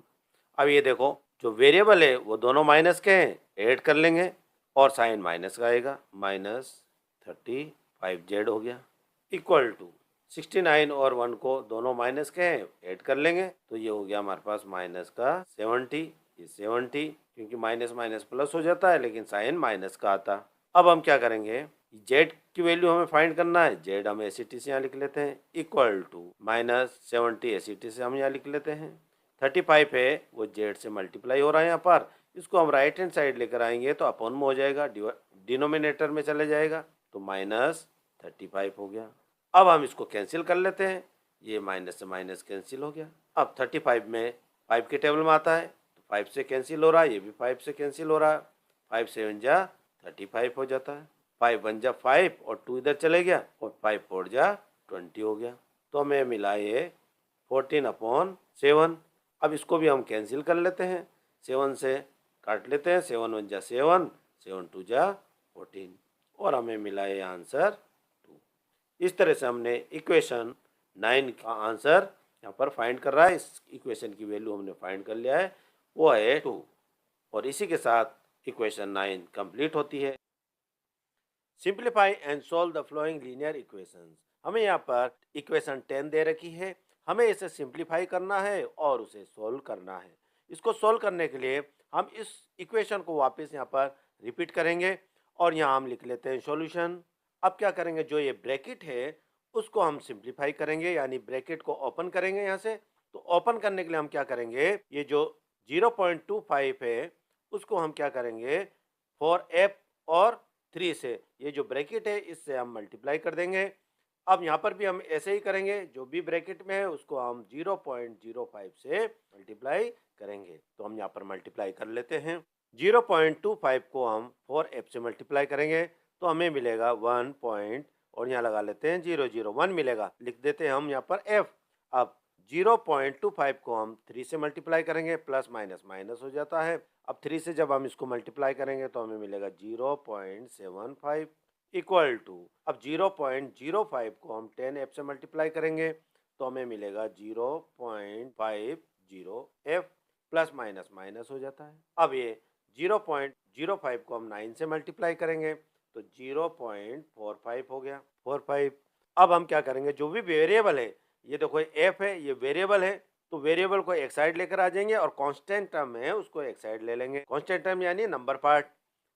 अब ये देखो जो वेरिएबल है वो दोनों माइनस के हैं, ऐड कर लेंगे और साइन माइनस का आएगा, -35z हो गया, इक्वल टू 69 और 1 को दोनों माइनस के हैं, ऐड कर लेंगे तो ये हो गया हमारे पास माइनस का 70, ये 70 क्योंकि माइनस माइनस प्लस हो जाता है लेकिन साइन माइनस का आता। अब हम क्या करेंगे, z की वैल्यू हमें फाइंड करना है, z हम एस से यहाँ लिख लेते हैं, इक्वल टू -70 एस से हम यहाँ लिख लेते हैं, 35 है वो z से मल्टीप्लाई हो रहा है यहाँ पर, इसको हम राइट हैंड साइड लेकर आएंगे तो अपॉन में हो जाएगा, डिनोमिनेटर में चले जाएगा तो 35 हो गया। अब हम इसको कैंसिल कर लेते हैं, ये माइनस से माइनस कैंसिल हो गया। अब 35 में 5 के टेबल में आता है तो 5 से कैंसिल हो रहा है, ये भी 5 से कैंसिल हो रहा है। 5 7 जा 35 हो जाता है। 5 1 जा 5 और 2 इधर चले गया और 5 4 जा 20 हो गया। तो हमें मिला ये 14/7। अब इसको भी हम कैंसिल कर लेते हैं, 7 से काट लेते हैं, 7 1 जा 7, 7 2 जा 14 और हमें मिला ये आंसर 2। इस तरह से हमने इक्वेशन 9 का आंसर यहाँ पर फाइंड कर रहा है। इस इक्वेशन की वैल्यू हमने फाइंड कर लिया है, वो है 2। और इसी के साथ इक्वेशन 9 कंप्लीट होती है। Simplify and solve the following linear equations. हमें यहाँ पर इक्वेशन 10 दे रखी है, हमें इसे सिंप्लीफाई करना है और उसे सॉल्व करना है। इसको सॉल्व करने के लिए हम इस इक्वेशन को वापस यहाँ पर रिपीट करेंगे और यहाँ हम लिख लेते हैं सॉल्यूशन। अब क्या करेंगे, जो ये ब्रैकेट है उसको हम सिंप्लीफाई करेंगे, यानी ब्रैकेट को ओपन करेंगे यहाँ से। तो ओपन करने के लिए हम क्या करेंगे, ये जो 0.25 है उसको हम क्या करेंगे 4f और 3 से, ये जो ब्रैकेट है इससे हम मल्टीप्लाई कर देंगे। अब यहाँ पर भी हम ऐसे ही करेंगे, जो भी ब्रैकेट में है उसको हम 0.05 से मल्टीप्लाई करेंगे। तो हम यहाँ पर मल्टीप्लाई कर लेते हैं। 0.25 को हम 4f से मल्टीप्लाई करेंगे तो हमें मिलेगा 1 पॉइंट और यहाँ लगा लेते हैं 001 मिलेगा, लिख देते हैं हम यहाँ पर f। अब 0.25 को हम 3 से मल्टीप्लाई करेंगे, प्लस माइनस माइनस हो जाता है। अब 3 से जब हम इसको मल्टीप्लाई करेंगे तो हमें मिलेगा 0.75 इक्वल टू, अब 0.05 को हम 10f से मल्टीप्लाई करेंगे तो हमें मिलेगा 0.50f, प्लस माइनस माइनस हो जाता है। अब ये 0.05 को हम 9 से मल्टीप्लाई करेंगे तो 0.45 हो गया, 45। अब हम क्या करेंगे, जो भी वेरिएबल है, ये देखो f है, ये वेरिएबल है, तो वेरिएबल को एक साइड लेकर आ जाएंगे और कांस्टेंट टर्म है उसको एक साइड ले लेंगे। कांस्टेंट टर्म यानी नंबर पार्ट।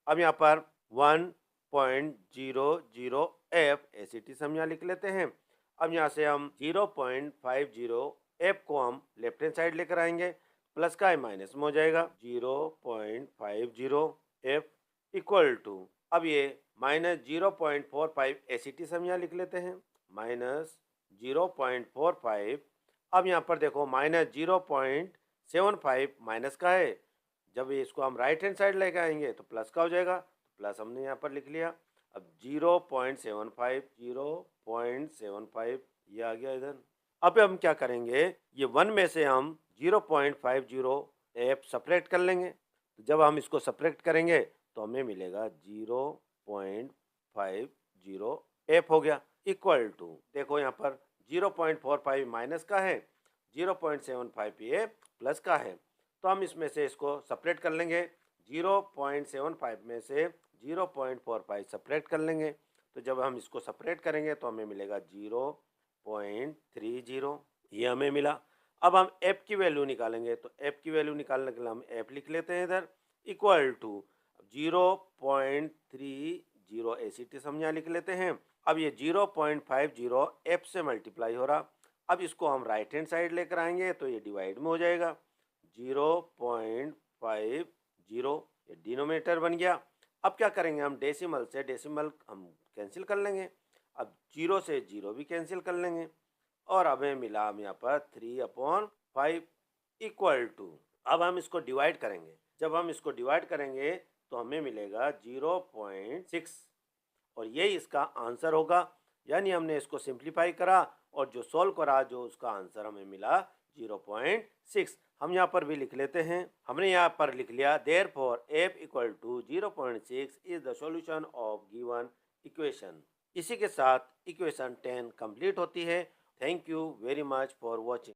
अब यहाँ पर 1.00f एसिटी हम यहाँ लिख लेते हैं। अब यहाँ से हम 0.50f को हम लेफ्ट हैंड साइड लेकर आएंगे, प्लस का है माइनस में हो जाएगा 0.50f इक्वल टू, अब ये माइनस 0.45 एसिटी हम यहाँ लिख लेते हैं, माइनस 0.45। अब यहाँ पर देखो माइनस 0.75 माइनस का है, जब इसको हम राइट हैंड साइड लेकर आएंगे तो प्लस का हो जाएगा, तो प्लस हमने यहाँ पर लिख लिया। अब 0.75 ये आ गया इधर। अब हम क्या करेंगे, ये 1 में से हम 0.50f सेपरेट कर लेंगे। तो जब हम इसको सेपरेट करेंगे तो हमें मिलेगा 0.50f हो गया, इक्वल टू, देखो यहाँ पर 0.45 माइनस का है, 0.75 ये प्लस का है, तो हम इसमें से इसको सेपरेट कर लेंगे। 0.75 में से 0.45 सेपरेट कर लेंगे, तो जब हम इसको सेपरेट करेंगे तो हमें मिलेगा 0.30, ये हमें मिला। अब हम f की वैल्यू निकालेंगे, तो f की वैल्यू निकालने के लिए हम f लिख लेते हैं इधर, इक्वल टू 0.30 एसिटी हम यहाँ लिख लेते हैं। अब ये 0.50 f से मल्टीप्लाई हो रहा, अब इसको हम राइट हैंड साइड लेकर आएंगे तो ये डिवाइड में हो जाएगा 0.50, ये डिनोमिनेटर बन गया। अब क्या करेंगे, हम डेसिमल से डेसिमल हम कैंसिल कर लेंगे, अब 0 से 0 भी कैंसिल कर लेंगे और हमें मिला हम यहाँ पर 3/5 इक्वल टू, अब हम इसको डिवाइड करेंगे, जब हम इसको डिवाइड करेंगे तो हमें मिलेगा 0.6 और यही इसका आंसर होगा। यानी हमने इसको सिंप्लीफाई करा और जो सॉल्व करा, जो उसका आंसर हमें मिला 0.6। हम यहाँ पर भी लिख लेते हैं, हमने यहाँ पर लिख लिया therefore f equal to 0.6 is the solution of given equation. इसी के साथ इक्वेशन 10 कंप्लीट होती है। Thank you very much for watching.